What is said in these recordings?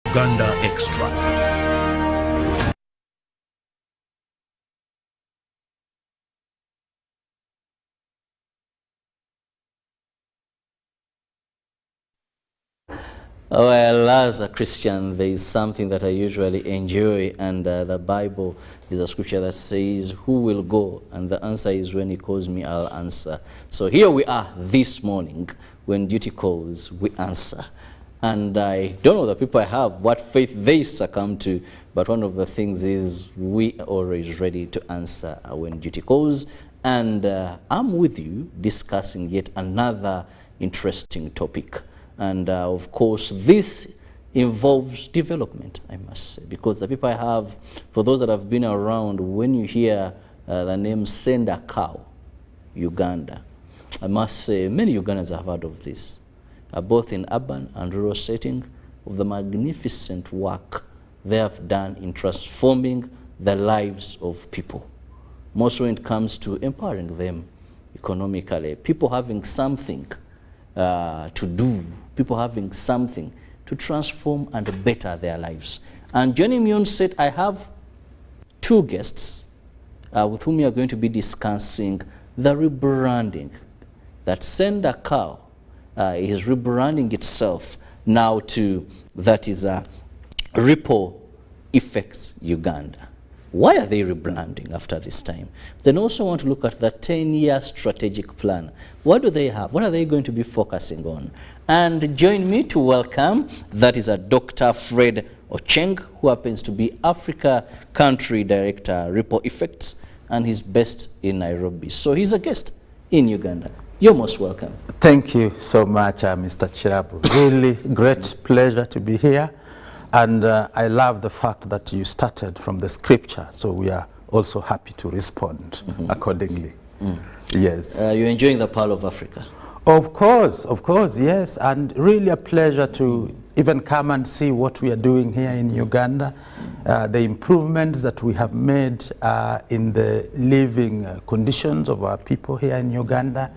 Uganda Extra. Well, as a Christian, there is something that I usually enjoy, and the Bible is a scripture that says, who will go? And the answer is, when he calls me, I'll answer. So here we are this morning. When duty calls, we answer. And I don't know the people I have, what faith they succumb to, but one of the things is we are always ready to answer when duty calls. And I'm with you discussing yet another interesting topic. And of course, this involves development, I must say, because the people I have, for those that have been around, when you hear the name Send a Cow, Uganda, I must say many Ugandans have heard of this, both in urban and rural setting, of the magnificent work they have done in transforming the lives of people. Most when it comes to empowering them economically, people having something to do, people having something to transform and better their lives. And joining me on set, I have two guests with whom we are going to be discussing the rebranding. That Send a Cow is rebranding itself now to, that is Ripple Effects Uganda. Why are they rebranding after this time? Then also want to look at the 10-year strategic plan. What do they have? What are they going to be focusing on? And join me to welcome, that is Dr. Fred Ocheng, who happens to be Africa Country Director, Ripple Effects, and he's based in Nairobi. So he's a guest in Uganda. You're most welcome. Thank you so much, Mr. Chirabu. Really great pleasure to be here. And I love the fact that you started from the scripture, so we are also happy to respond accordingly. Yes. You're enjoying the Pearl of Africa? Of course, yes. And really a pleasure to even come and see what we are doing here in Uganda, the improvements that we have made in the living conditions of our people here in Uganda,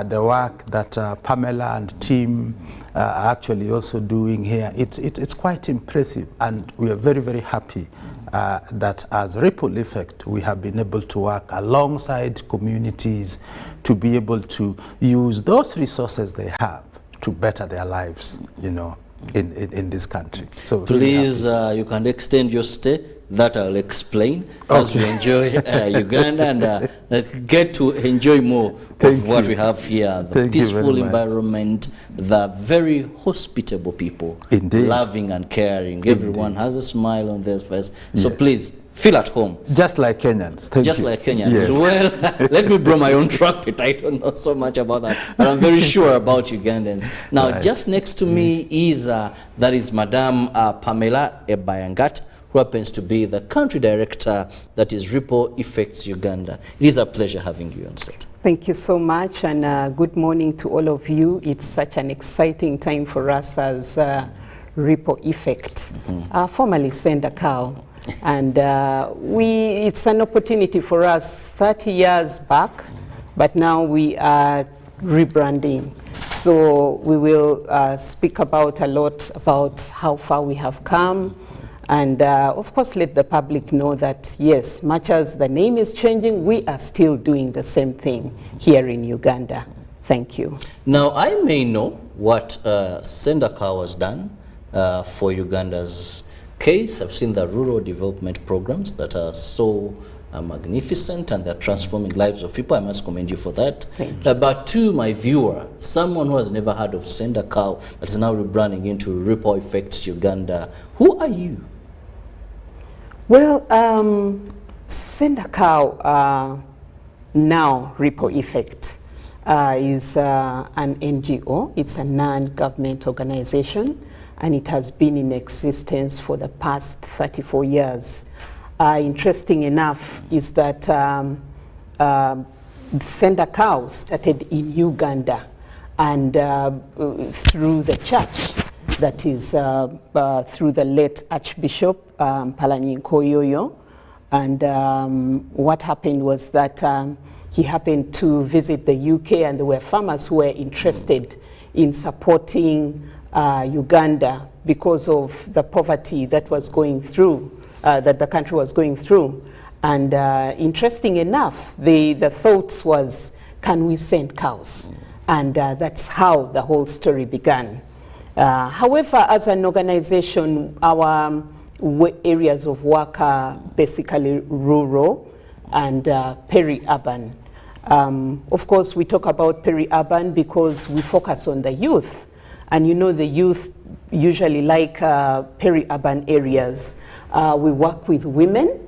the work that Pamela and team are actually also doing here. It's quite impressive, and we are very, very happy that as Ripple Effect, we have been able to work alongside communities to be able to use those resources they have to better their lives, you know, in this country. So please, you can extend your stay. That I'll explain as we enjoy Uganda and get to enjoy more of what we have here. The peaceful environment, the very hospitable people, loving and caring. Everyone has a smile on their face. So please, feel at home. Just like Kenyans. Just like Kenyans. Yes. Well, let me blow my own trumpet. I don't know so much about that, but I'm very sure about Ugandans. Now, just next to me is, that is Madame Pamela Ebayangat, who happens to be the country director, that is Ripple Effects Uganda. It is a pleasure having you on set. Thank you so much, and good morning to all of you. It's such an exciting time for us as Ripple Effect, formerly Send a Cow. And it's an opportunity for us 30 years back, but now we are rebranding. So we will speak about a lot about how far we have come, and of course let the public know that yes, much as the name is changing, we are still doing the same thing here in Uganda. Thank you. Now I may know what Send a Cow has done for Uganda's case. I've seen the rural development programs that are so magnificent, and they're transforming lives of people. I must commend you for that. But to my viewer, someone who has never heard of Send a Cow, that is now rebranding into Ripple Effects Uganda, who are you? Well, Send a Cow, now Ripple Effect, is an NGO. It's a non-government organization, and it has been in existence for the past 34 years. Interesting enough is that Send a Cow started in Uganda, and through the church, that is through the late Archbishop Mpalanyi Nkoyoyo. And what happened was that he happened to visit the UK, and there were farmers who were interested in supporting Uganda because of the poverty that was going through, that the country was going through. And interesting enough, the thoughts was, can we send cows? And that's how the whole story began. However, as an organization, our areas of work are basically rural and peri-urban. Of course, we talk about peri-urban because we focus on the youth. And you know, the youth usually like peri-urban areas. We work with women.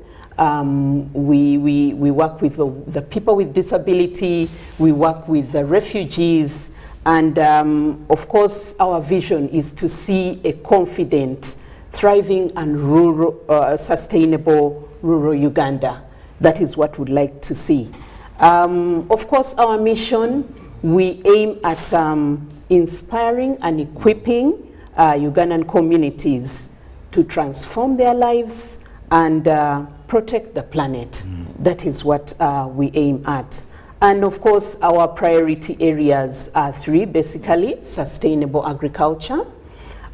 We work with the people with disability. We work with the refugees. And of course, our vision is to see a confident, thriving and rural, sustainable rural Uganda. That is what we'd like to see. Of course, our mission, we aim at inspiring and equipping Ugandan communities to transform their lives and protect the planet. That is what we aim at. And of course, our priority areas are three, basically: sustainable agriculture.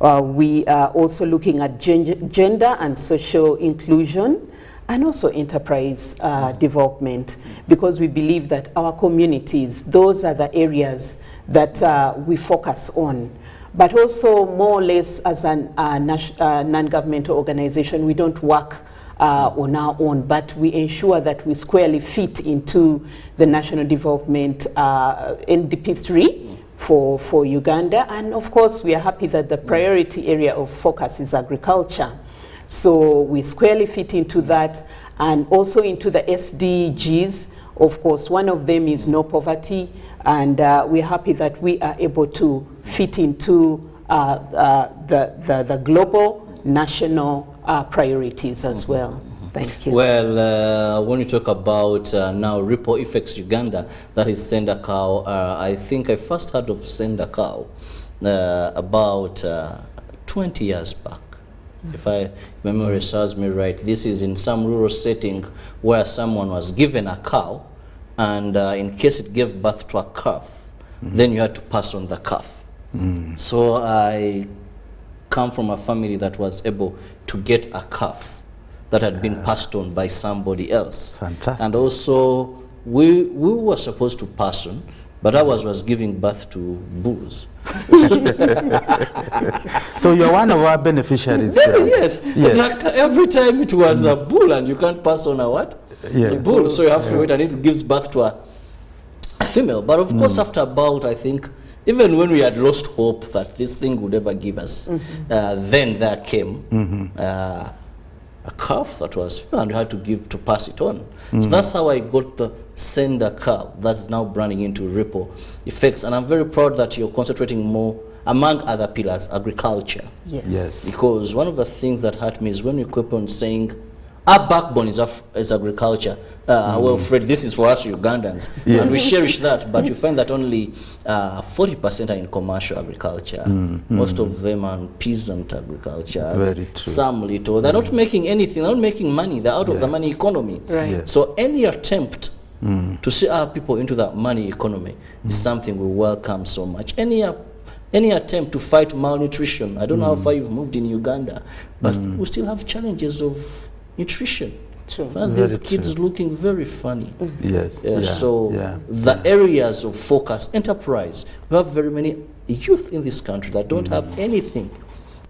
We are also looking at gender and social inclusion, and also enterprise development, because we believe that our communities, those are the areas that we focus on. But also, more or less, as a non-governmental organization, we don't work on our own, but we ensure that we squarely fit into the National Development NDP 3 for Uganda. And of course, we are happy that the priority area of focus is agriculture. So we squarely fit into that, and also into the SDGs. Of course, one of them is no poverty, and we're happy that we are able to fit into the global national priorities as well. Thank you. Well, when you talk about now Ripple Effects Uganda, that is Send a Cow, I think I first heard of Send a Cow about 20 years back. If memory serves me right, this is in some rural setting where someone was given a cow, and in case it gave birth to a calf, then you had to pass on the calf. So I come from a family that was able to get a calf that had been passed on by somebody else. Fantastic. And also, we were supposed to pass on, but ours was giving birth to bulls. So you're one of our beneficiaries. Yes. Like every time it was a bull, and you can't pass on a what? A bull. So you have to wait, and it gives birth to a female. But of course, after about, I think, even when we had lost hope that this thing would ever give us, then there came a calf that was female, and you had to pass it on. So that's how I got the Send a Cow. That's now branding into Ripple Effects. And I'm very proud that you're concentrating more, among other pillars, agriculture. Yes. Because one of the things that hurt me is when you keep on saying, our backbone is agriculture. Well, Fred, this is for us Ugandans, and we cherish that, but you find that only 40% are in commercial agriculture. Most of them are in peasant agriculture. Very true. Some little. They're not making anything, they're not making money, they're out of the money economy. Right. Yes. So any attempt to see our people into the money economy is something we welcome so much. Any attempt to fight malnutrition, I don't know how far you've moved in Uganda, but we still have challenges of nutrition. True. And these kids looking very funny. Yes. The areas of focus, enterprise, we have very many youth in this country that don't have anything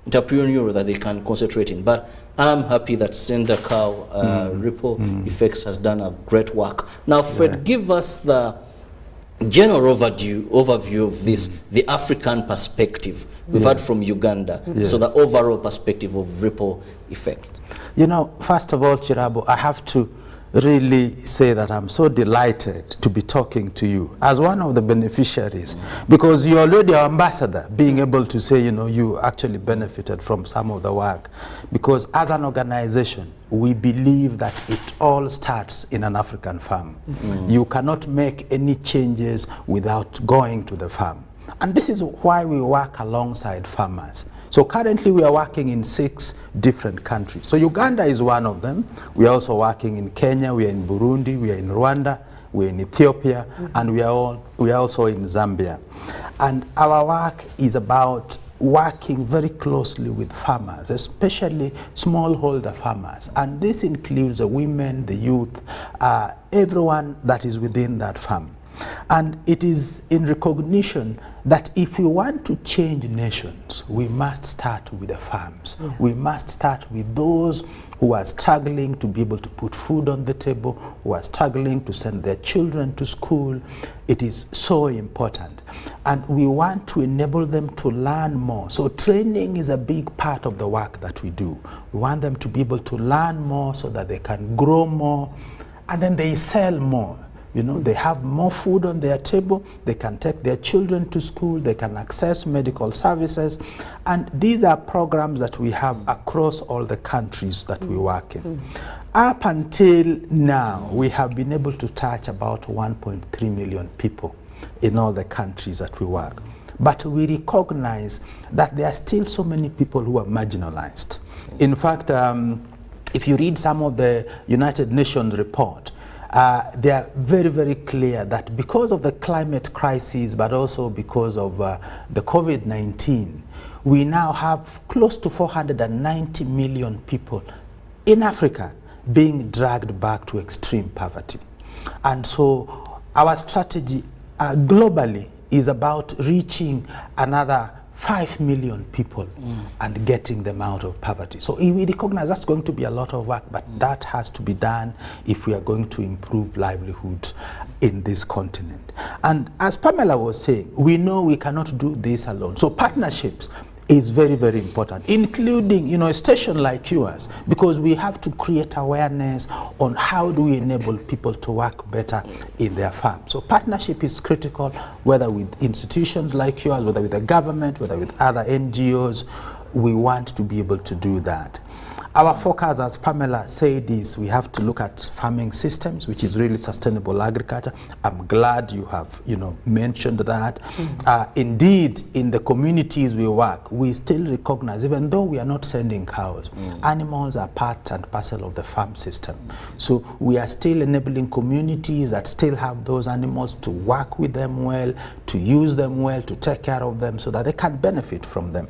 entrepreneurial that they can concentrate in. But I'm happy that Send a Cow Ripple Effects has done a great work. Now, Fred, give us the general overview of this, the African perspective we've had from Uganda. So the overall perspective of Ripple Effect. You know, first of all, Chirabo, I have to really say that I'm so delighted to be talking to you as one of the beneficiaries, because you're already our ambassador, being able to say, you know, you actually benefited from some of the work. Because as an organization, we believe that it all starts in an African farm. You cannot make any changes without going to the farm. And this is why we work alongside farmers. So currently we are working in 6 different countries. So Uganda is one of them. We are also working in Kenya, we are in Burundi, we are in Rwanda, we are in Ethiopia, and we are also in Zambia. And our work is about working very closely with farmers, especially smallholder farmers. And this includes the women, the youth, everyone that is within that farm. And it is in recognition that if we want to change nations, we must start with the farms. Yeah. We must start with those who are struggling to be able to put food on the table, who are struggling to send their children to school. It is so important. And we want to enable them to learn more. So training is a big part of the work that we do. We want them to be able to learn more so that they can grow more, and then they sell more. You know, they have more food on their table, they can take their children to school, they can access medical services, and these are programs that we have across all the countries that we work in. Up until now, we have been able to touch about 1.3 million people in all the countries that we work. But we recognize that there are still so many people who are marginalized. In fact, if you read some of the United Nations report, they are very, very clear that because of the climate crisis, but also because of the COVID-19, we now have close to 490 million people in Africa being dragged back to extreme poverty. And so our strategy globally is about reaching another 5 million people and getting them out of poverty. So we recognize that's going to be a lot of work, but that has to be done if we are going to improve livelihoods in this continent. And as Pamela was saying, we know we cannot do this alone. So partnerships is very, very important, including, you know, a station like yours, because we have to create awareness on how do we enable people to work better in their farm. So partnership is critical, whether with institutions like yours, whether with the government, whether with other NGOs. We want to be able to do that. Our focus, as Pamela said, is we have to look at farming systems, which is really sustainable agriculture. I'm glad you have, you know, mentioned that. Indeed, in the communities we work, we still recognize, even though we are not sending cows, animals are part and parcel of the farm system. So we are still enabling communities that still have those animals to work with them well, to use them well, to take care of them so that they can benefit from them.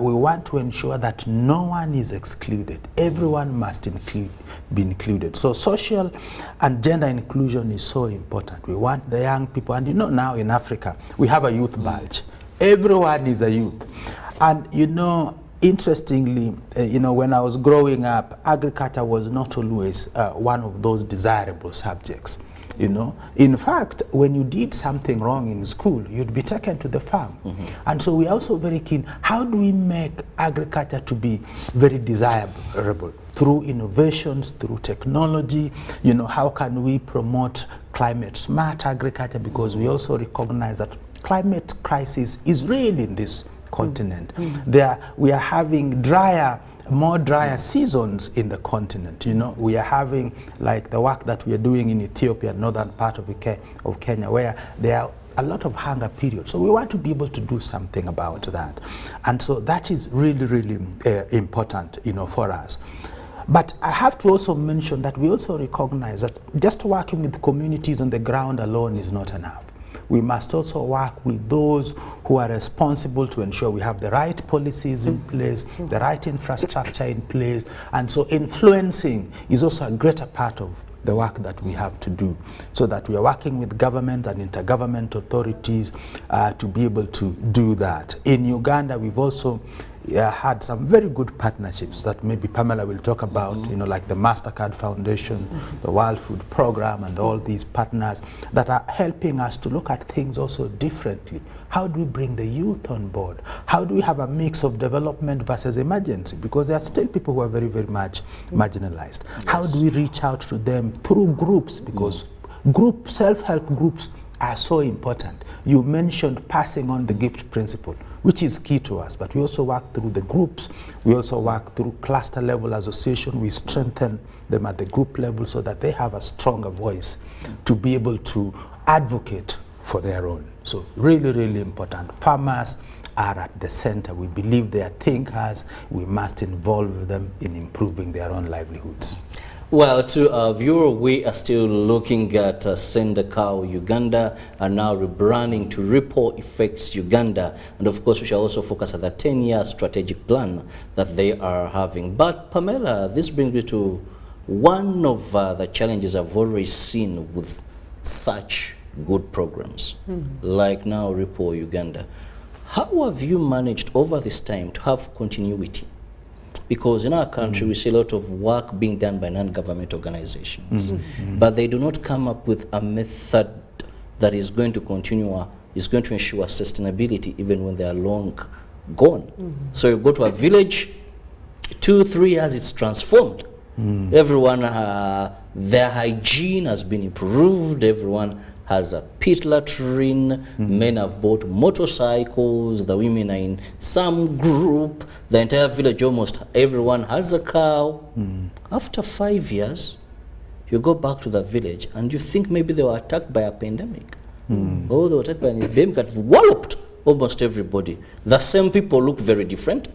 We want to ensure that no one is excluded. Everyone must be included. So social and gender inclusion is so important. We want the young people, and you know, now in Africa, we have a youth bulge. Everyone is a youth. And you know, interestingly, you know, when I was growing up, agriculture was not always one of those desirable subjects. You know, in fact, when you did something wrong in school, you'd be taken to the farm. And so we're also very keen, how do we make agriculture to be very desirable? Through innovations, through technology, you know, how can we promote climate smart agriculture? Because we also recognize that climate crisis is real in this continent. We are having more drier seasons in the continent. You know, we are having, like the work that we are doing in Ethiopia, northern part of Kenya, where there are a lot of hunger periods. So we want to be able to do something about that. And so that is really, really important, you know, for us. But I have to also mention that we also recognize that just working with communities on the ground alone is not enough. We must also work with those who are responsible to ensure we have the right policies in place, the right infrastructure in place, and so influencing is also a greater part of the work that we have to do, so that we are working with government and intergovernment authorities to be able to do that. In Uganda, we've also had some very good partnerships that maybe Pamela will talk about, you know, like the MasterCard Foundation, the World Food Program, and all these partners that are helping us to look at things also differently. How do we bring the youth on board? How do we have a mix of development versus emergency? Because there are still people who are very, very much marginalized. Yes. How do we reach out to them through groups? Because self-help groups are so important. You mentioned passing on the gift principle, which is key to us, but we also work through the groups. We also work through cluster level association. We strengthen them at the group level so that they have a stronger voice to be able to advocate for their own. So really, really important. Farmers are at the center. We believe they are thinkers. We must involve them in improving their own livelihoods. Well, to our viewer, we are still looking at Sendakao Uganda, and now rebranding to Ripple Effects Uganda. And of course, we shall also focus on the 10-year strategic plan that they are having. But Pamela, this brings me to one of the challenges I've always seen with such good programs, like now Ripple Uganda. How have you managed over this time to have continuity? Because in our country, we see a lot of work being done by non-government organizations, but they do not come up with a method that is going to continue, is going to ensure sustainability even when they are long gone. So you go to a village, 2-3 years, it's transformed. Everyone, their hygiene has been improved. Everyone has a pit latrine. Men have bought motorcycles. The women are in some group. The entire village, almost everyone has a cow. After 5 years, you go back to the village and you think maybe they were attacked by a pandemic. Oh, they were attacked by a pandemic that walloped almost everybody. The same people look very different.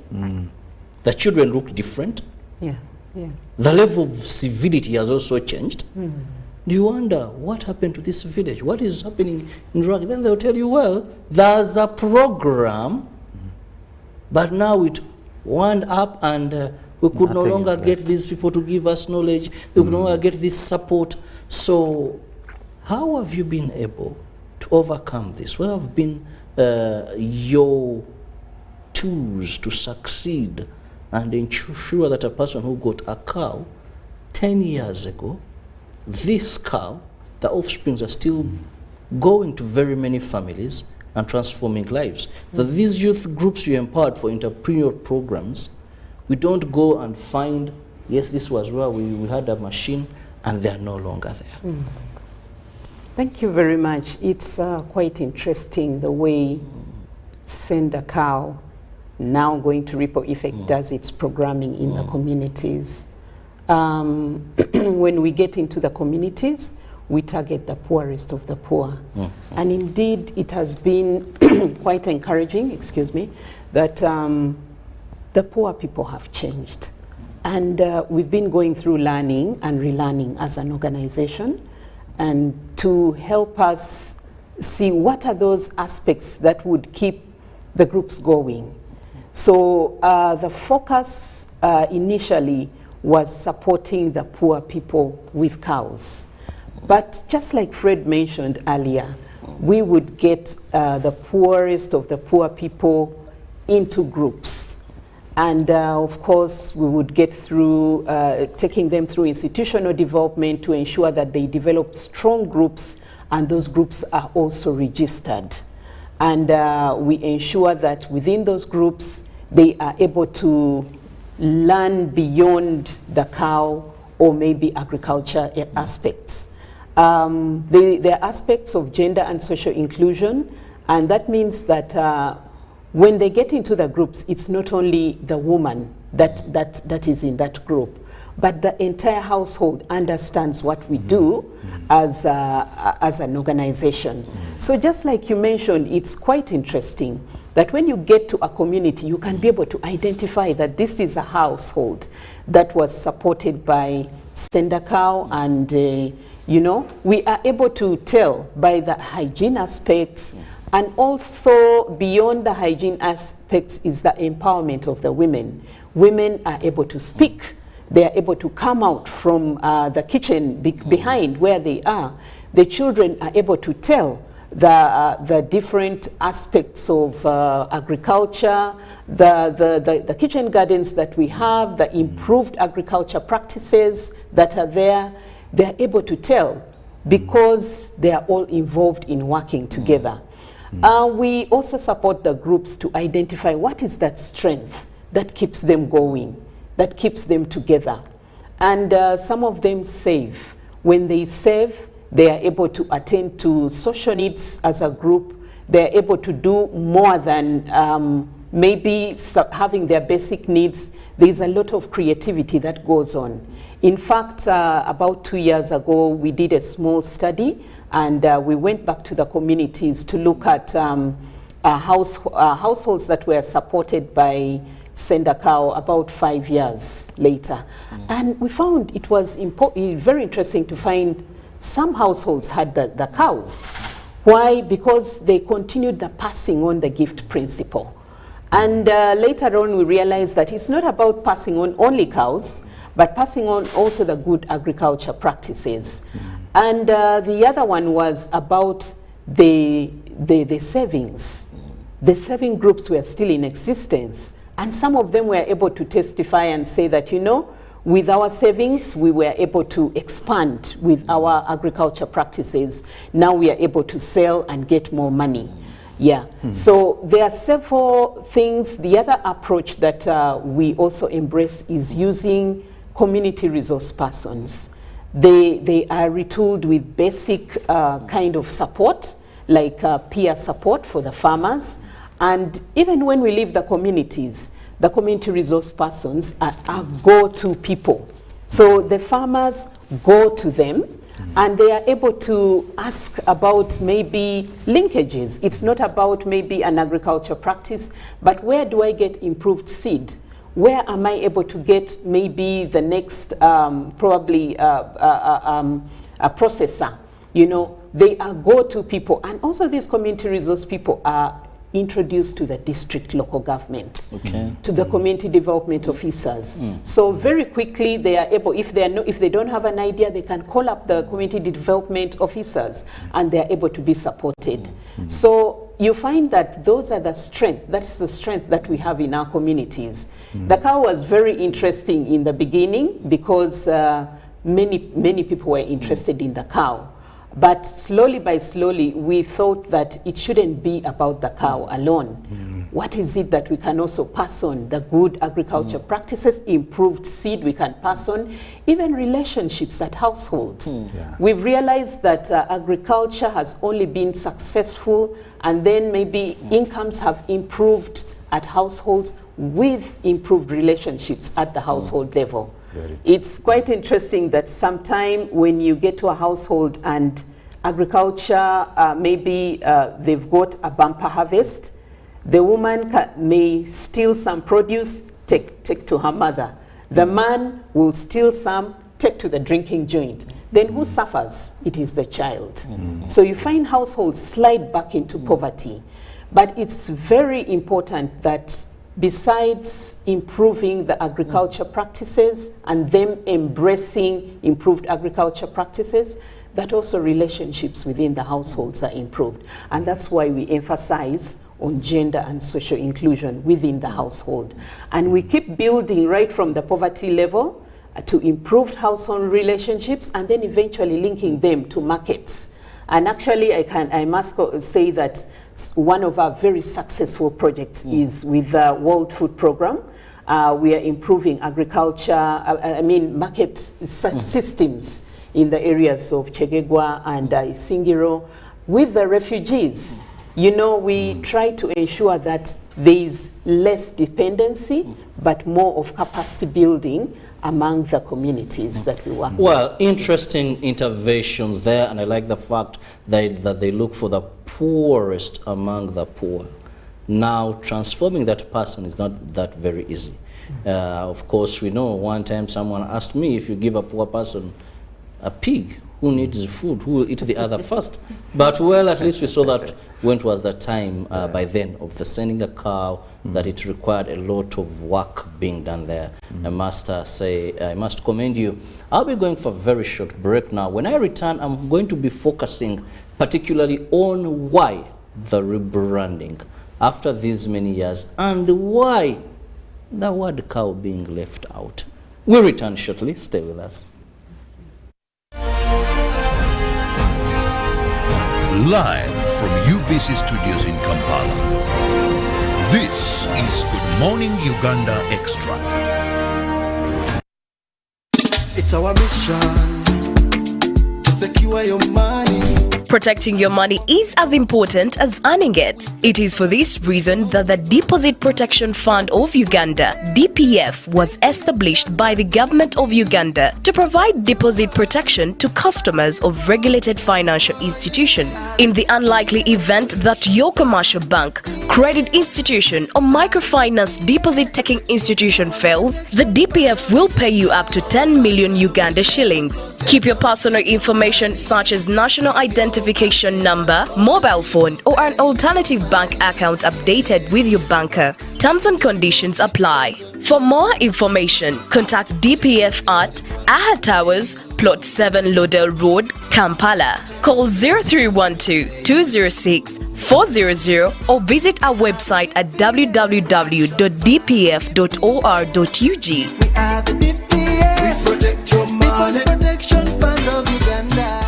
The children look different. Yeah, yeah. The level of civility has also changed. Do you wonder what happened to this village? What is happening in Rwanda? Then they'll tell you, well, there's a program, but now it wound up and we could no longer get these people to give us knowledge. We could no longer get this support. So how have you been able to overcome this? What have been your tools to succeed and ensure that a person who got a cow 10 years ago, this cow, the offsprings are still going to very many families and transforming lives? That these youth groups you empowered for entrepreneurial programs, we don't go and find, yes, this was where we had a machine and they are no longer there. Thank you very much. It's quite interesting the way Sendakao, now going to Ripple Effect, does its programming in the communities. When we get into the communities, we target the poorest of the poor. And indeed, it has been quite encouraging, excuse me, that the poor people have changed. And we've been going through learning and relearning as an organization, and to help us see what are those aspects that would keep the groups going. So the focus initially was supporting the poor people with cows. But just like Fred mentioned earlier, we would get the poorest of the poor people into groups. And of course, we would get through, taking them through institutional development to ensure that they develop strong groups, and those groups are also registered. And we ensure that within those groups, they are able to learn beyond the cow or maybe agriculture aspects. There are aspects of gender and social inclusion, and that means that when they get into the groups, it's not only the woman that is in that group, but the entire household understands what we do as an organization. So just like you mentioned, it's quite interesting that when you get to a community, you can be able to identify that this is a household that was supported by Sendakao, and you know, we are able to tell by the hygiene aspects, and also beyond the hygiene aspects is the empowerment of the women. Women are able to speak. They are able to come out from the kitchen behind where they are. The children are able to tell the different aspects of agriculture, the kitchen gardens that we have, the improved agriculture practices that are there. They're able to tell because they are all involved in working together. We also support the groups to identify what is that strength that keeps them going, that keeps them together. And some of them save. When they save, they are able to attend to social needs as a group. They are able to do more than maybe having their basic needs. There's a lot of creativity that goes on. In fact, about 2 years ago, we did a small study, and we went back to the communities to look at households that were supported by send a cow about 5 years later. And we found it was very interesting to find some households had the cows. Why? Because they continued the passing on the gift principle. And later on we realized that it's not about passing on only cows, but passing on also the good agriculture practices. And the other one was about the savings. The saving groups were still in existence, and some of them were able to testify and say that, you know, with our savings, we were able to expand with our agriculture practices. Now we are able to sell and get more money. Yeah, so there are several things. The other approach that we also embrace is using community resource persons. They are retooled with basic kind of support, like peer support for the farmers. And even when we leave the communities, the community resource persons are go-to people. So the farmers go to them, and they are able to ask about maybe linkages. It's not about maybe an agriculture practice, but where do I get improved seed? Where am I able to get maybe the next probably a processor? You know, they are go-to people. And also these community resource people are introduced to the district local government, to the community development officers. So very quickly they are able, if they don't have an idea, they can call up the community development officers and they are able to be supported. So you find that those are the strength, that's the strength that we have in our communities. The cow was very interesting in the beginning because many people were interested in the cow. But slowly by slowly, we thought that it shouldn't be about the cow alone. What is it that we can also pass on? The good agriculture practices, improved seed we can pass on, even relationships at households. We've realized that agriculture has only been successful, and then maybe incomes have improved at households with improved relationships at the household level. It's quite interesting that sometime when you get to a household and agriculture, maybe they've got a bumper harvest, the woman may steal some produce, take to her mother. The man will steal some, take to the drinking joint. Then who suffers? It is the child. So you find households slide back into poverty. But it's very important that besides improving the agriculture practices and them embracing improved agriculture practices, that also relationships within the households are improved. And that's why we emphasize on gender and social inclusion within the household. And we keep building right from the poverty level to improved household relationships, and then eventually linking them to markets. And actually I must say that one of our very successful projects is with the World Food Programme. We are improving agriculture, market systems in the areas of Chegegwa and Isingiro. With the refugees, you know, we try to ensure that there is less dependency, but more of capacity building among the communities that we work with. Well, interesting interventions there, and I like the fact that they look for the poorest among the poor. Now, transforming that person is not that very easy. Of course, we know one time someone asked me, if you give a poor person a pig, who needs food, who will eat the other first? But well, at least we saw that when it was the time by then of the sending a cow, that it required a lot of work being done there. I must say, I must commend you. I'll be going for a very short break now. When I return, I'm going to be focusing particularly on why the rebranding after these many years and why the word cow being left out. We'll return shortly. Stay with us. Live from UBC Studios in Kampala, this is Good Morning Uganda Extra. It's our mission to secure your money Protecting your money is as important as earning it. It is for this reason that the Deposit Protection Fund of Uganda, DPF, was established by the government of Uganda to provide deposit protection to customers of regulated financial institutions. In the unlikely event that your commercial bank, credit institution or microfinance deposit-taking institution fails, the DPF will pay you up to 10 million Uganda shillings. Keep your personal information such as national identification number, mobile phone or an alternative bank account updated with your banker. Terms and conditions apply. For more information, contact DPF at Aha Towers, Plot 7 Lodell Road, Kampala. Call 0312-206-400 or visit our website at www.dpf.or.ug. We are the DPF. We protect your money. Protection Fund of Uganda.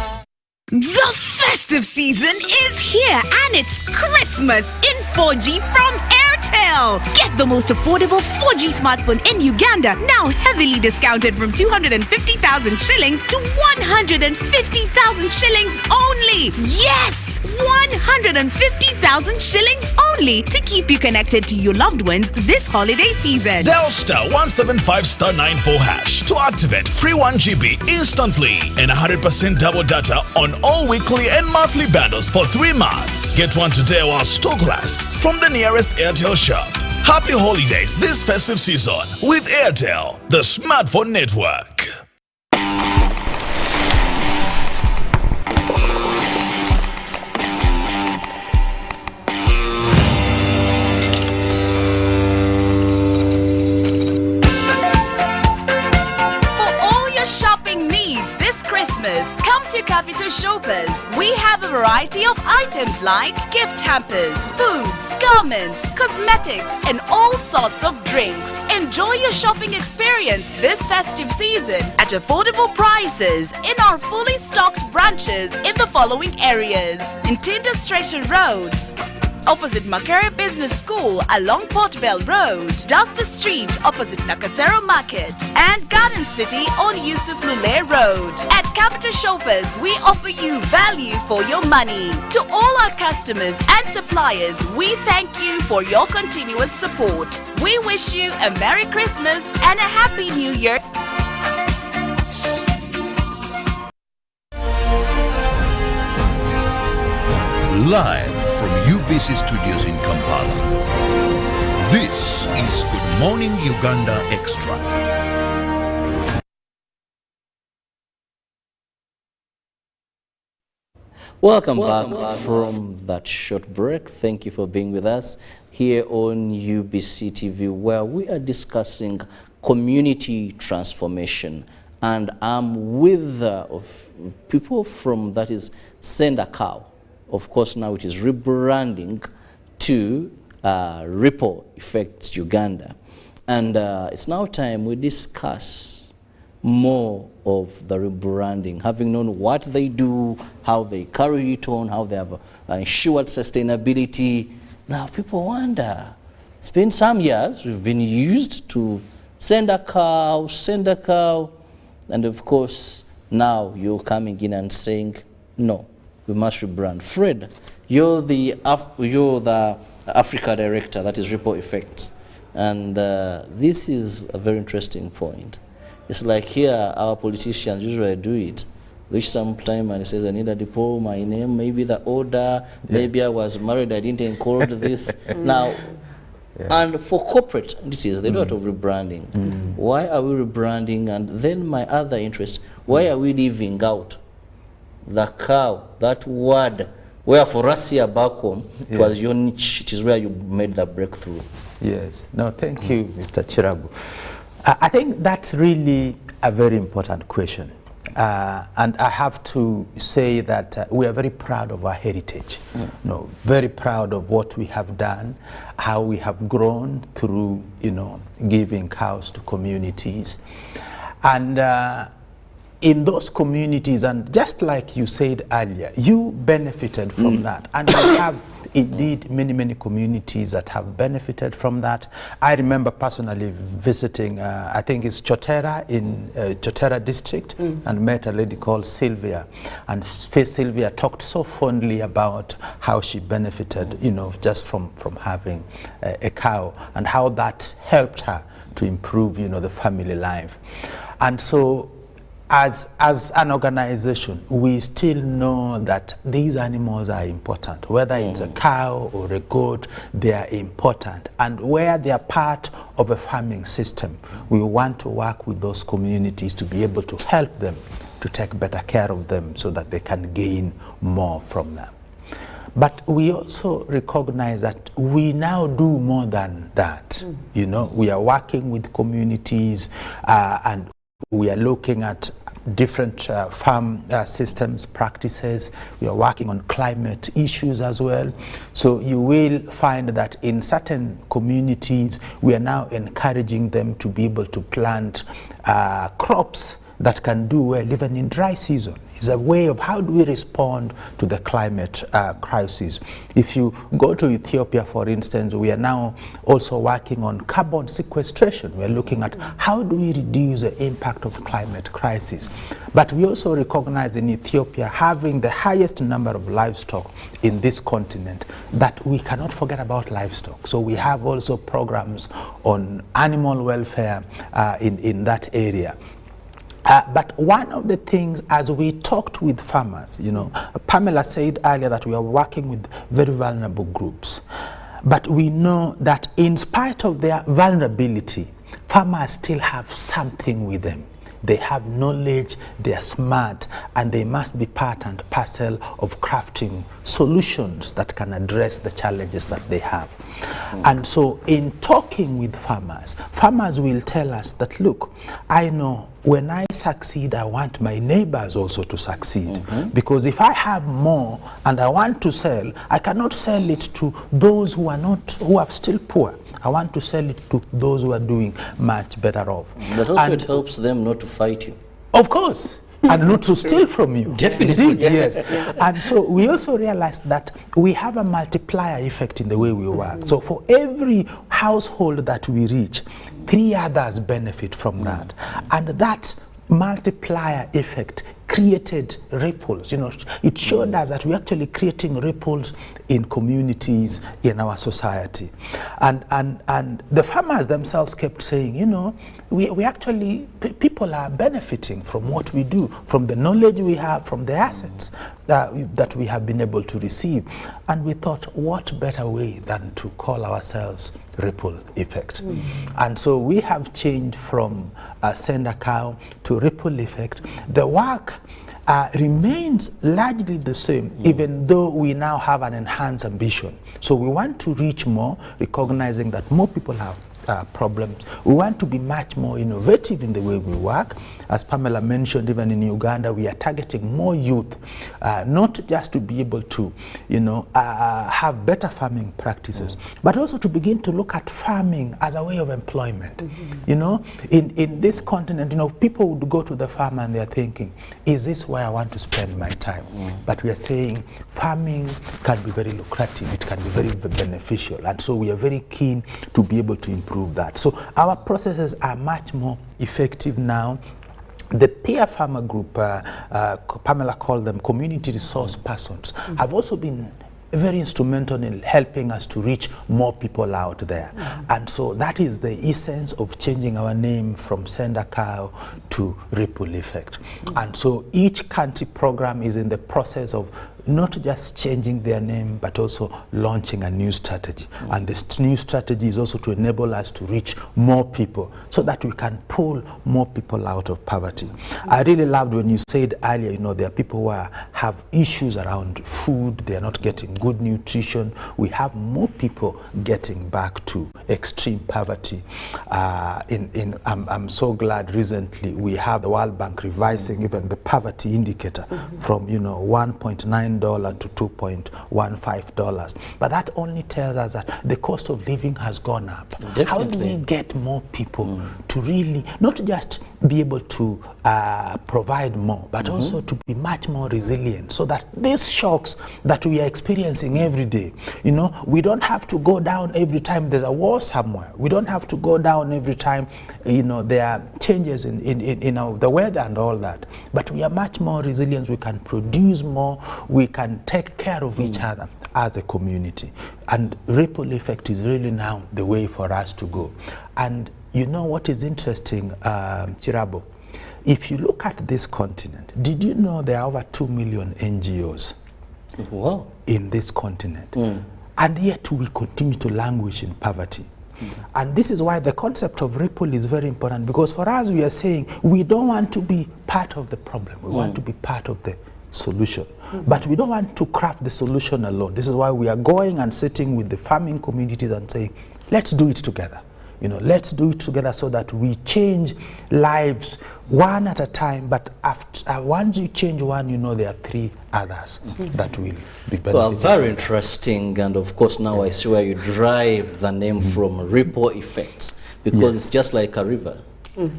The festive season is here and it's Christmas in 4G from Airtel. Get the most affordable 4G smartphone in Uganda, now heavily discounted from 250,000 shillings to 150,000 shillings only. Yes! 150,000 shillings only to keep you connected to your loved ones this holiday season. Dial *175*94# to activate free 1 GB instantly and 100% double data on all weekly and monthly bundles for 3 months. Get one today while stock lasts from the nearest Airtel shop. Happy holidays this festive season with Airtel, the smartphone network. Come to Capital Shoppers. We have a variety of items like gift hampers, foods, garments, cosmetics, and all sorts of drinks. Enjoy your shopping experience this festive season at affordable prices in our fully stocked branches in the following areas: in Tinder Station Road, opposite Makere Business School along Port Bell Road, Duster Street opposite Nakasero Market, and Garden City on Yusuf Lule Road. At Capital Shoppers, we offer you value for your money. To all our customers and suppliers, we thank you for your continuous support. We wish you a Merry Christmas and a Happy New Year. Live from UBC Studios in Kampala, this is Good Morning Uganda Extra. Welcome back from that short break. Thank you for being with us here on UBC TV, where we are discussing community transformation. And I'm with people from, that is, Send a Cow. Of course, now it is rebranding to Ripple Effect Uganda. And it's now time we discuss more of the rebranding, having known what they do, how they carry it on, how they have ensured sustainability. Now people wonder, it's been some years we've been used to send a cow, and of course now you're coming in and saying, no, we must rebrand. Fred, you're the Africa director, that is Ripple Effects, and this is a very interesting point. It's like here our politicians usually do it. Which sometime and it says I need a depot, my name, maybe the order, maybe I was married, I didn't include this. Now, and for corporate entities, they do a lot of rebranding. Why are we rebranding? And then my other interest, why are we leaving out the cow, that word, where for us here back home, it was your niche, it is where you made the breakthrough. Yes. No, thank you, Mr. Chirabu. I think that's really a very important question. And I have to say that we are very proud of our heritage. No, very proud of what we have done, how we have grown through, giving cows to communities. And in those communities, and just like you said earlier, you benefited from that, and we have indeed many communities that have benefited from that. I remember personally visiting, I think it's Chotera in Chotera district, and met a lady called Sylvia, and Sylvia talked so fondly about how she benefited, you know, just from having a cow, and how that helped her to improve, you know, the family life. And so as an organization, we still know that these animals are important. Whether it's a cow or a goat, they are important. And where they are part of a farming system, we want to work with those communities to be able to help them to take better care of them so that they can gain more from them. But we also recognize that we now do more than that. You know, we are working with communities and we are looking at different farm systems, practices. We are working on climate issues as well. So you will find that in certain communities, we are now encouraging them to be able to plant crops that can do well even in dry season. It's a way of how do we respond to the climate crisis. If you go to Ethiopia, for instance, we are now also working on carbon sequestration. We're looking at how do we reduce the impact of climate crisis. But we also recognize in Ethiopia, having the highest number of livestock in this continent, that we cannot forget about livestock. So we have also programs on animal welfare in that area. But one of the things, as we talked with farmers, you know, Pamela said earlier that we are working with very vulnerable groups. But we know that in spite of their vulnerability, farmers still have something with them. They have knowledge, they are smart, and they must be part and parcel of crafting solutions that can address the challenges that they have. And so in talking with farmers, farmers will tell us that, look, I know when I succeed, I want my neighbors also to succeed. Because if I have more and I want to sell, I cannot sell it to those who are still poor. I want to sell it to those who are doing much better off. But also it helps them not to fight you. Of course. And not to steal from you. Definitely. Indeed, yes. And so we also realized that we have a multiplier effect in the way we work. So for every household that we reach, 3 others benefit from that. And that multiplier effect created ripples. You know, it showed us that we're actually creating ripples in communities, in our society. And the farmers themselves kept saying, you know, we actually, people are benefiting from what we do, from the knowledge we have, from the assets that we have been able to receive. And we thought, what better way than to call ourselves ripple effect? And so we have changed from send a cow to ripple effect. The work remains largely the same, even though we now have an enhanced ambition. So we want to reach more, recognizing that more people have problems. We want to be much more innovative in the way we work. As Pamela mentioned, even in Uganda, we are targeting more youth, not just to be able to, you know, have better farming practices, but also to begin to look at farming as a way of employment. You know, in this continent, you know, people would go to the farm and they're thinking, is this where I want to spend my time? But we are saying farming can be very lucrative, it can be very beneficial, and so we are very keen to be able to improve that. So our processes are much more effective now. The peer farmer group, Pamela called them community resource persons, have also been very instrumental in helping us to reach more people out there. And so that is the essence of changing our name from Send a Cow to Ripple Effect. And so each country program is in the process of not just changing their name, but also launching a new strategy. And this new strategy is also to enable us to reach more people so that we can pull more people out of poverty. I really loved when you said earlier, you know, there are people who have issues around food, they are not getting good nutrition. We have more people getting back to extreme poverty. I'm so glad recently we have the World Bank revising even the poverty indicator from, you know, $1.9 to $2.15. But that only tells us that the cost of living has gone up. Definitely. How do we get more people to really not just be able to provide more, but also to be much more resilient, so that these shocks that we are experiencing every day, you know, we don't have to go down every time there's a war somewhere. We don't have to go down every time, you know, there are changes in the weather and all that. But we are much more resilient. We can produce more. We can take care of each other as a community. And ripple effect is really now the way for us to go. And you know what is interesting, Chirabo? If you look at this continent, did you know there are over 2 million NGOs in this continent? And yet we continue to languish in poverty. And this is why the concept of ripple is very important, because for us we are saying we don't want to be part of the problem, we want to be part of the solution. But we don't want to craft the solution alone. This is why we are going and sitting with the farming communities and saying, let's do it together. You know, let's do it together so that we change lives one at a time. But after once you change one, you know there are 3 others that will be benefited. Well, very interesting. And of course, now I see where you derive the name from, ripple effects, because it's just like a river.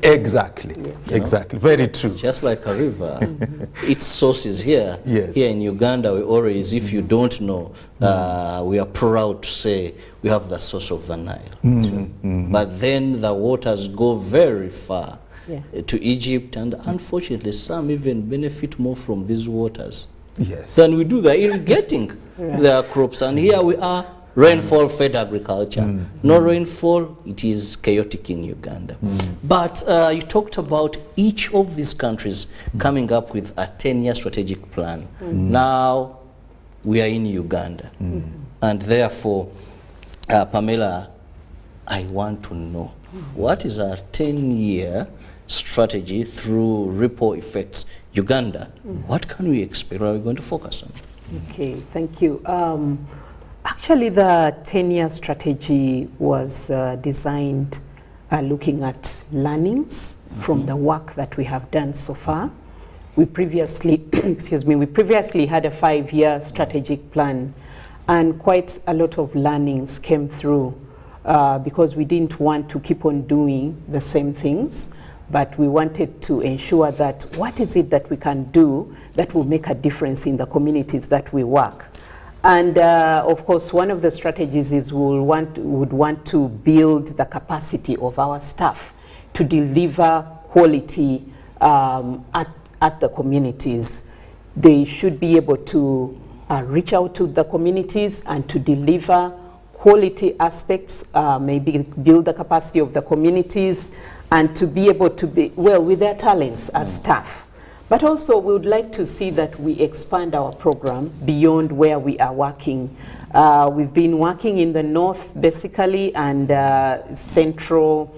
Exactly. Exactly. Very true. Just like a river. Its source is here. Here in Uganda, we always, if you don't know, we are proud to say we have the source of the Nile. But then the waters go very far to Egypt, and unfortunately, some even benefit more from these waters than we do the irrigating their crops. And here we are, rainfall-fed agriculture. No rainfall, it is chaotic in Uganda. But you talked about each of these countries coming up with a 10-year strategic plan. Now, we are in Uganda. And therefore, Pamela, I want to know, what is our 10-year strategy through ripple effects Uganda? What can we expect? What are we going to focus on? Okay, thank you. Actually, the 10-year strategy was designed looking at learnings from the work that we have done so far. We previously, we previously had a 5-year strategic plan, and quite a lot of learnings came through because we didn't want to keep on doing the same things, but we wanted to ensure that what is it that we can do that will make a difference in the communities that we work. And of course, one of the strategies is we would want to build the capacity of our staff to deliver quality at the communities. They should be able to reach out to the communities and to deliver quality aspects, maybe build the capacity of the communities, and to be able to be, well, with their talents as staff. But also, we would like to see that we expand our program beyond where we are working. We've been working in the north, basically, and central,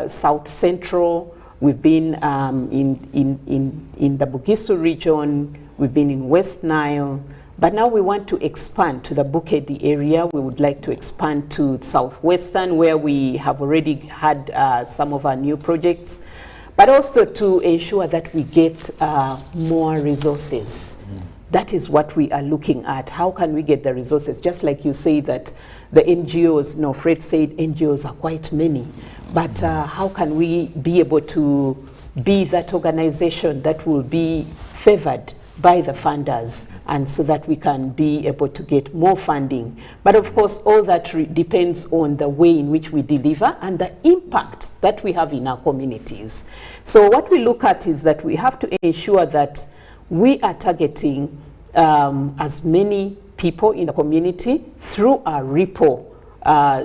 south central. We've been in the Bugisu region. We've been in West Nile. But now we want to expand to the Bukedi area. We would like to expand to southwestern, where we have already had some of our new projects, but also to ensure that we get more resources. That is what we are looking at. How can we get the resources? Just like you say that the NGOs, no, Fred said NGOs are quite many, but how can we be able to be that organization that will be favored by the funders, and so that we can be able to get more funding. But of course, all that depends on the way in which we deliver and the impact that we have in our communities. So what we look at is that we have to ensure that we are targeting as many people in the community through our ripple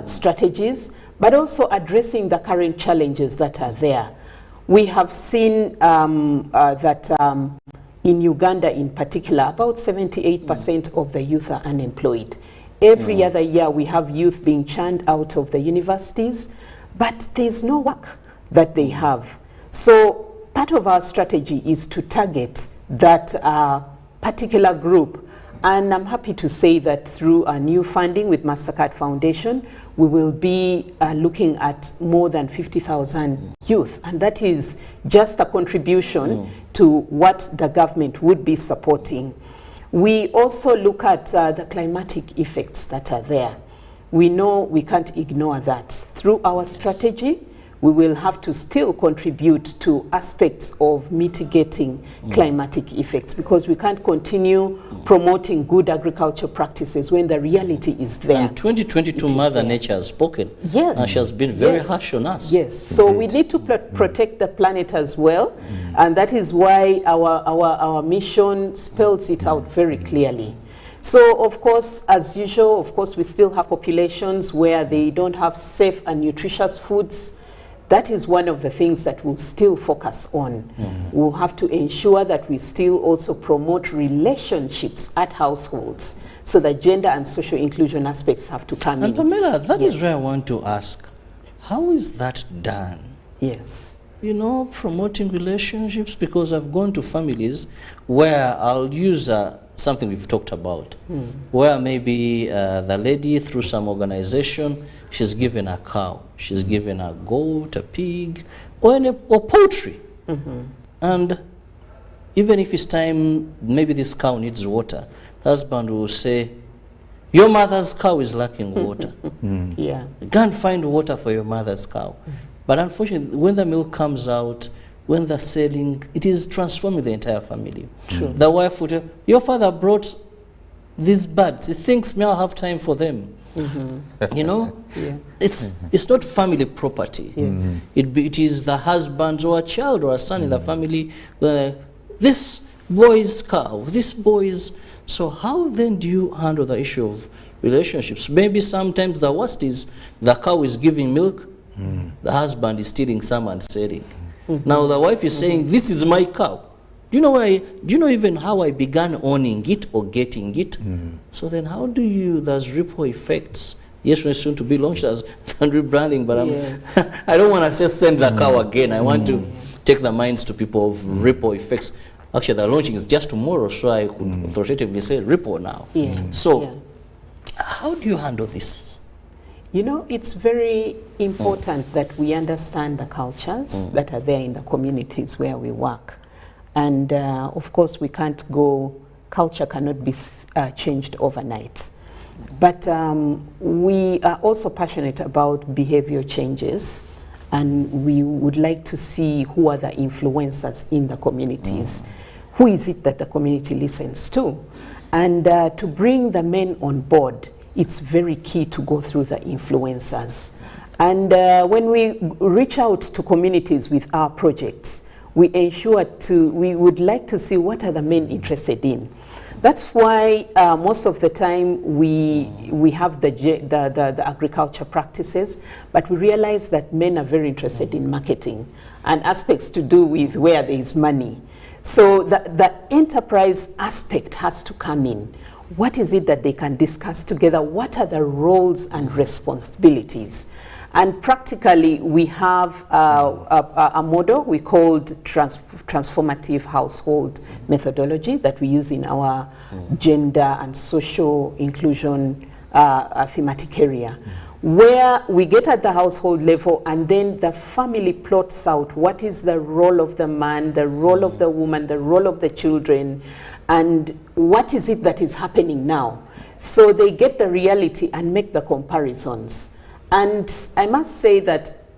strategies, but also addressing the current challenges that are there. We have seen that in Uganda in particular, about 78% of the youth are unemployed. Every other year we have youth being churned out of the universities, but there's no work that they have. So part of our strategy is to target that particular group. And I'm happy to say that through our new funding with Mastercard Foundation, we will be looking at more than 50,000 youth. And that is just a contribution to what the government would be supporting. We also look at the climatic effects that are there. We know we can't ignore that. Through our strategy, we will have to still contribute to aspects of mitigating climatic effects, because we can't continue promoting good agriculture practices when the reality is there. And 2022 Mother Nature has spoken. Yes. And she has been very harsh on us. Yes. So we need to protect the planet as well. And that is why our mission spells it out very clearly. So, of course, as usual, of course, we still have populations where they don't have safe and nutritious foods. That is one of the things that we'll still focus on. We'll have to ensure that we still also promote relationships at households, so that gender and social inclusion aspects have to come in. And Pamela, that is where I want to ask, how is that done? Yes. You know, promoting relationships, because I've gone to families where I'll use something we've talked about, where maybe the lady, through some organization, she's given a cow, she's given a goat, a pig, or poultry. And even if it's time, maybe this cow needs water, the husband will say, your mother's cow is lacking water. Yeah. You can't find water for your mother's cow. But unfortunately, when the milk comes out, when they're selling, it is transforming the entire family. The wife would tell, your father brought these birds. He thinks me, I'll have time for them. You know? It's not family property. It is the husband or a child or a son in the family. This boy's cow, this boy's. So how then do you handle the issue of relationships? Maybe sometimes the worst is the cow is giving milk, the husband is stealing some and selling. Now the wife is saying, this is my cow. Do you know even how I began owning it or getting it? So then how do you, there's ripple effects. Yes, we're soon to be launched as rebranding, but I don't want to just send the cow again. I want to take the minds to people of ripple effects. Actually, the launching is just tomorrow, so I could authoritatively say ripple now. So how do you handle this? You know, it's very important that we understand the cultures that are there in the communities where we work. And of course, we can't go, culture cannot be changed overnight. But we are also passionate about behavior changes, and we would like to see who are the influencers in the communities. Who is it that the community listens to? And to bring the men on board, it's very key to go through the influencers. And when we reach out to communities with our projects, we would like to see what are the men interested in. That's why most of the time we have the agriculture practices, but we realize that men are very interested in marketing and aspects to do with where there is money. So the enterprise aspect has to come in. What is it that they can discuss together? What are the roles and responsibilities? And practically, we have a model we called transformative household methodology that we use in our gender and social inclusion thematic area, where we get at the household level and then the family plots out what is the role of the man, the role of the woman, the role of the children, and what is it that is happening now. So they get the reality and make the comparisons. And I must say that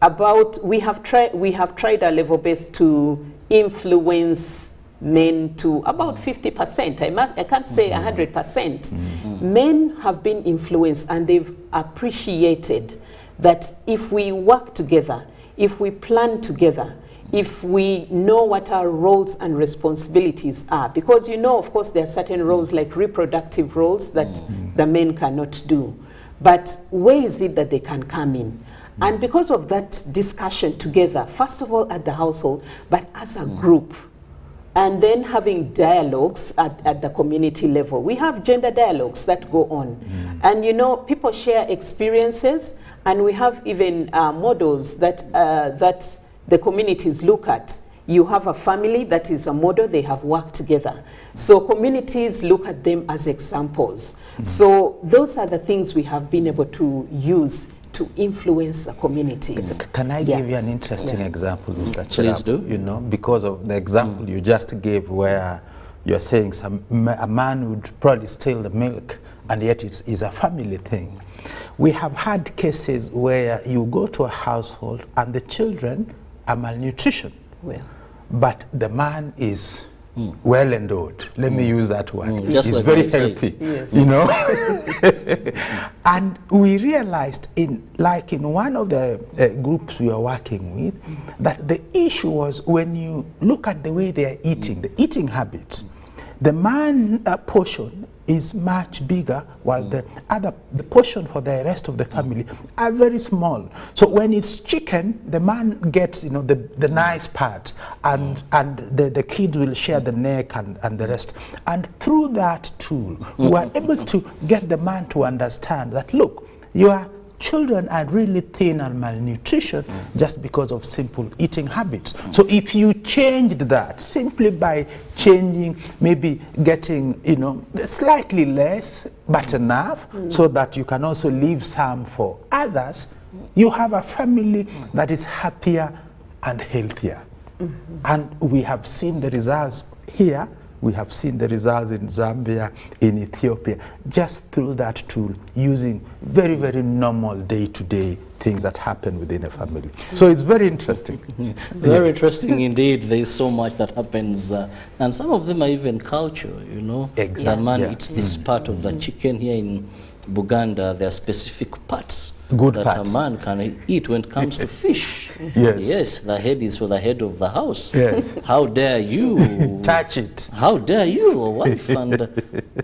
we have tried our level best to influence men to about 50%. I can't say 100%. Men have been influenced, and they've appreciated that if we work together, if we plan together, if we know what our roles and responsibilities are, because of course there are certain roles like reproductive roles that the men cannot do. But where is it that they can come in? And because of that discussion together, first of all at the household, but as a group, and then having dialogues at the community level. We have gender dialogues that go on. And people share experiences, and we have even models that the communities look at. You have a family that is a model, they have worked together. So communities look at them as examples. So those are the things we have been able to use to influence the communities. Can I give you an interesting example, Mr. Chirap? Please do. Because of the example you just gave, where you're saying a man would probably steal the milk, and yet it's a family thing. we have had cases where you go to a household and the children are malnutrition. Well. But the man is well endowed. Let me use that word. Just He's like very I say. healthy, Yes. you know. And we realized in one of the groups we are working with, that the issue was when you look at the way they are eating, the eating habits, the man portion is much bigger, while the portion for the rest of the family are very small. So when it's chicken, the man gets, you know, the nice part, and the kids will share the neck and the rest. And through that tool, we were able to get the man to understand that, look, your children are really thin and malnutrition just because of simple eating habits. So if you changed that simply by changing, maybe getting, you know, slightly less but enough, so that you can also leave some for others, you have a family that is happier and healthier. And we have seen the results here. We have seen the results in Zambia, in Ethiopia, just through that tool, using very, very normal day-to-day things that happen within a family. So it's very interesting. Very interesting indeed. There is so much that happens, and some of them are even culture, you know. Exactly. That man Yeah. eats this part of the chicken. Here in Uganda, there are specific parts Good that parts. a man can eat when it comes to fish. Yes. Yes, the head is for the head of the house. Yes. How dare you Touch it. How dare you, a wife, and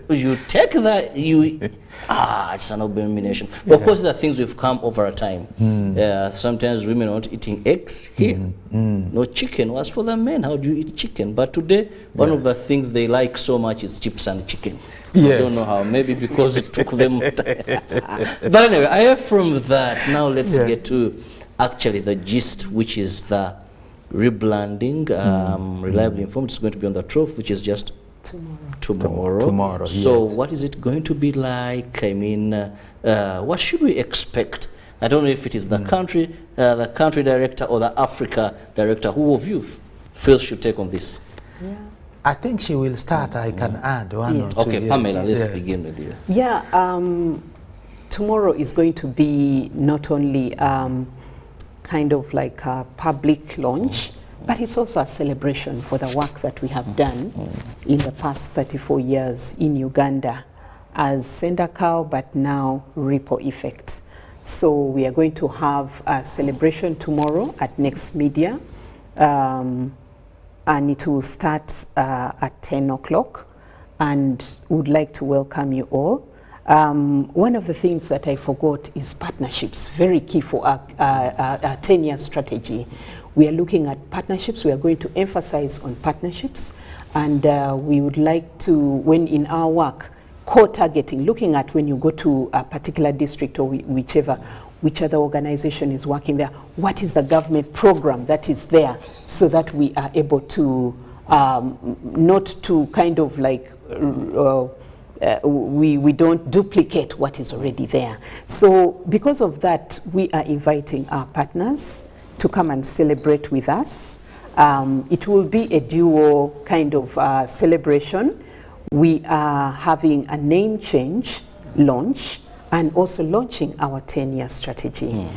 you take that, it's an abomination. But of course, there are things we've come over a time. Sometimes women are not eating eggs here. No chicken was for the men. How do you eat chicken? But today, one of the things they like so much is chips and chicken. Yes. I don't know how, maybe because it took them time. But anyway, I have from that, now let's get to actually the gist, which is the rebranding, reliably informed. It's going to be on the 12th, which is just tomorrow. Tomorrow, So yes. what is it going to be like? I mean, what should we expect? I don't know if it is the country director or the Africa director. Who of you feels should take on this? Yeah. I think she will start. I can add one or two. Okay, yes. Pamela, let's Yeah. begin with you. Yeah, tomorrow is going to be not only kind of like a public launch, but it's also a celebration for the work that we have done in the past 34 years in Uganda as Sendakau, but now Ripple Effect. So we are going to have a celebration tomorrow at Next Media, and it will start at 10 o'clock, and would like to welcome you all. One of the things that I forgot is partnerships, very key for our 10-year strategy. We are looking at partnerships. We are going to emphasize on partnerships, and we would like to, when in our work, co-targeting, looking at when you go to a particular district or which other organization is working there, what is the government program that is there, so that we are able to not to kind of like we don't duplicate what is already there. So because of that, we are inviting our partners to come and celebrate with us. It will be a duo kind of celebration. We are having a name change launch and also launching our 10-year strategy.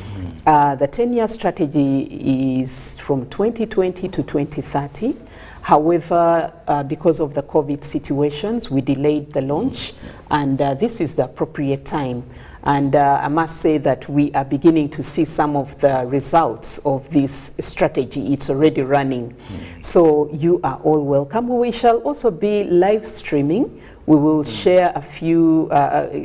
The 10-year strategy is from 2020 to 2030. However, because of the COVID situations, we delayed the launch, and this is the appropriate time. And I must say that we are beginning to see some of the results of this strategy. It's already running. So you are all welcome. We shall also be live streaming. We will share a few,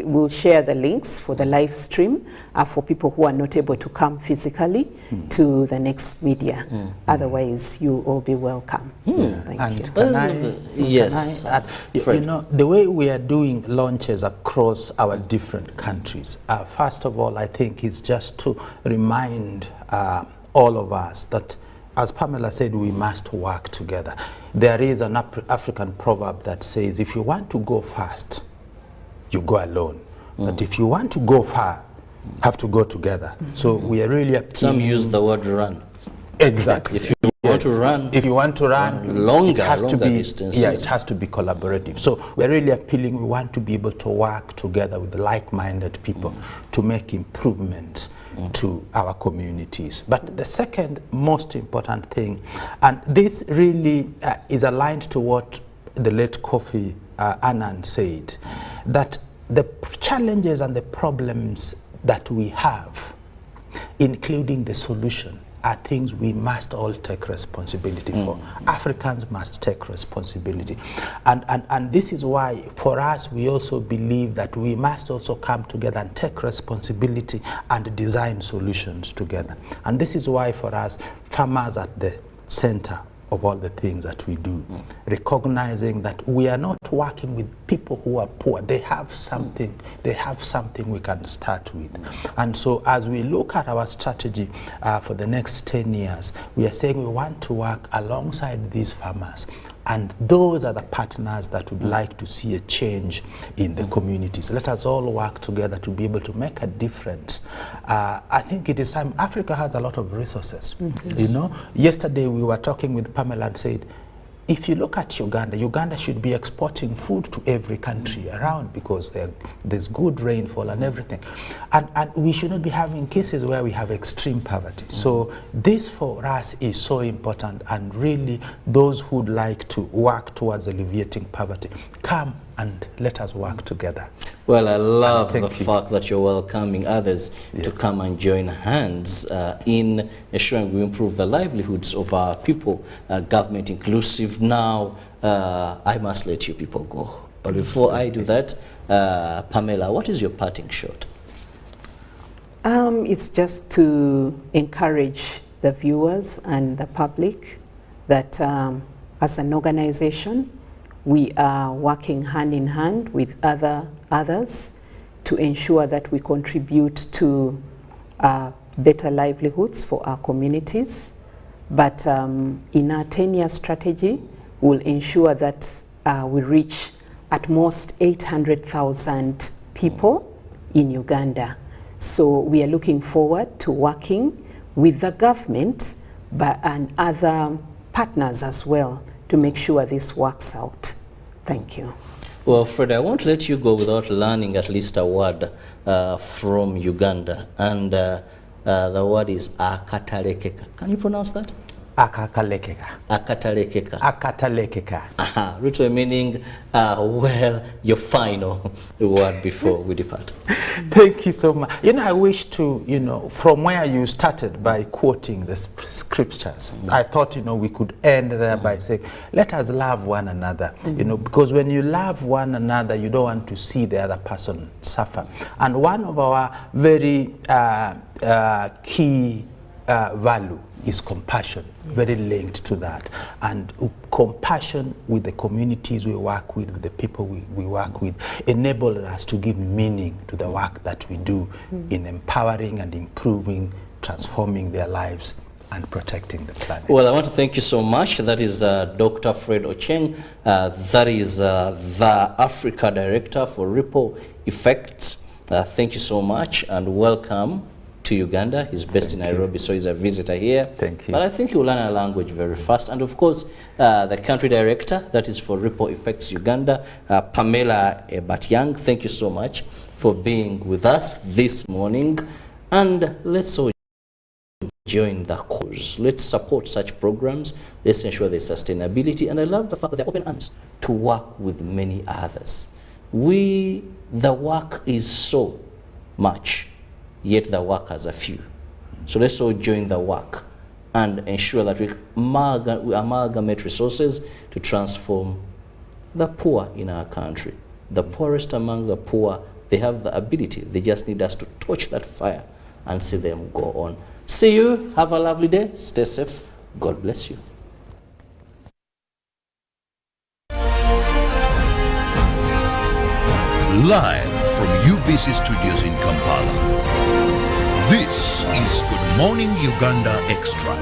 we'll share the links for the live stream for people who are not able to come physically to the Next Media. Otherwise, you all be welcome. Thank And you. Yes. can I add, you know, the way we are doing launches across our different countries, first of all, I think is just to remind all of us that, as Pamela said, we must work together. There is an African proverb that says, if you want to go fast, you go alone. But if you want to go far, have to go together. So we are really Some use the word run. exactly. If you want to run, if you want to run longer, it has to be distances. it has to be collaborative. So we're really appealing. We want to be able to work together with like-minded people to make improvements to our communities. But the second most important thing, and this really is aligned to what the late Kofi Annan said, that the challenges and the problems that we have, including the solution, are things we must all take responsibility for. Africans must take responsibility. And this is why, for us, we also believe that we must also come together and take responsibility and design solutions together. And this is why, for us, farmers at the center of all the things that we do, recognizing that we are not working with people who are poor. They have something, we can start with. And so as we look at our strategy for the next 10 years, we are saying we want to work alongside these farmers. And those are the partners that would like to see a change in the communities. Let us all work together to be able to make a difference. I think it is time. Africa has a lot of resources. You know, yesterday we were talking with Pamela and said, if you look at Uganda, Uganda should be exporting food to every country around because there's good rainfall and everything. And we should not be having cases where we have extreme poverty. So this for us is so important, and really those who would like to work towards alleviating poverty, come and let us work together. Well, I love the fact that you're welcoming others to come and join hands in ensuring we improve the livelihoods of our people, government inclusive. Now, I must let you people go. But before I do that, Pamela, what is your parting shot? It's just to encourage the viewers and the public that as an organization, we are working hand in hand with others to ensure that we contribute to better livelihoods for our communities. But in our 10-year strategy, we'll ensure that we reach at most 800,000 people in Uganda. So we are looking forward to working with the government and other partners as well to make sure this works out. Thank you. Well, Fred, I won't let you go without learning at least a word from Uganda. And the word is akatalekeka. Can you pronounce that? Akakalekeka. Akatalekeka. Akatalekeka. Aha, literally meaning, well, your final word before we depart. Thank you so much. You know, I wish to, you know, from where you started by quoting the scriptures, I thought, you know, we could end there by saying, let us love one another, you know, because when you love one another, you don't want to see the other person suffer. And one of our very key value is compassion, very linked to that. And compassion with the communities we work with the people we work with, enable us to give meaning to the work that we do in empowering and improving, transforming their lives and protecting the planet. Well, I want to thank you so much. That is Dr. Fred Ocheng. That is the Africa Director for Ripple Effects. Thank you so much and welcome to Uganda. He's based in Nairobi, so he's a visitor here. Thank you. But I think you'll learn our language very fast. And of course, the country director, that is for Ripple Effects Uganda, Pamela Batyang, thank you so much for being with us this morning. And let's all join the cause. Let's support such programs. Let's ensure there's sustainability. And I love the fact that they're open arms to work with many others. The work is so much, yet the workers are few. So let's all join the work and ensure that we amalgamate resources to transform the poor in our country. The poorest among the poor, they have the ability. They just need us to torch that fire and see them go on. See you. Have a lovely day. Stay safe. God bless you. Live from UBC Studios in Kampala. This is Good Morning Uganda Extra.